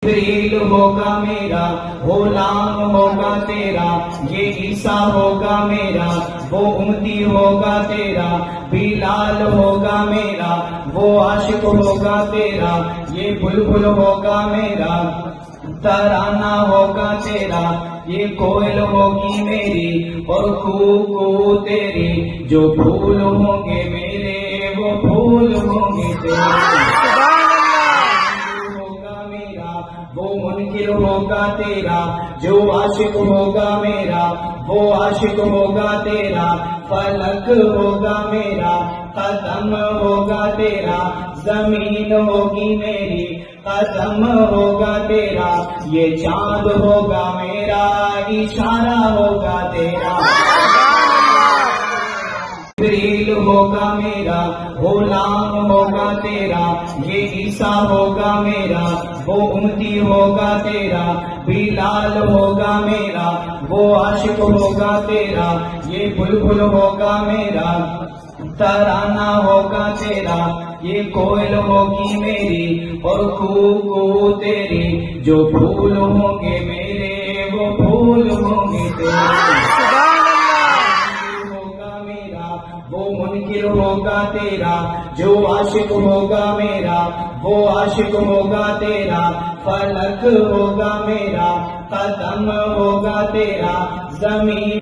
جبریل ہوگا میرا، غلام ہوگا تیرا، یہ عیسیٰ ہوگا میرا، وہ امتی ہوگا تیرا، بلال ہوگا میرا، وہ عاشق ہوگا تیرا، یہ بلبل ہوگا میرا، ترانہ ہوگا تیرا، یہ کوئل ہوگی میری، اور کو تیری، جو پھول ہوں گے میرے وہ پھول ہوں گے تیرے، وہ منکر ہوگا تیرا، جو عاشق ہوگا میرا وہ عاشق ہوگا تیرا، فلک ہوگا میرا، قدم ہوگا تیرا، زمین ہوگی میری، قدم ہوگا تیرا، یہ چاند ہوگا میرا، اشارہ ہوگا تیرا، جبریل ہوگا میرا، غلام ہوگا تیرا، یہ عیسیٰ ہوگا میرا، وہ امتی ہوگا تیرا، بلال ہوگا میرا، وہ عاشق ہوگا تیرا، یہ بلبل ہوگا میرا، ترانہ ہوگا تیرا، یہ کوئل ہوگی میری، اور کو تیری، جو پھول ہوں گے میرے وہ پھول ہوں گے تیرے، وہ منکر ہوگا تیرا، جو عاشق ہوگا میرا وہ عاشق ہوگا تیرا، فلک ہوگا میرا، قدم ہوگا تیرا، زمین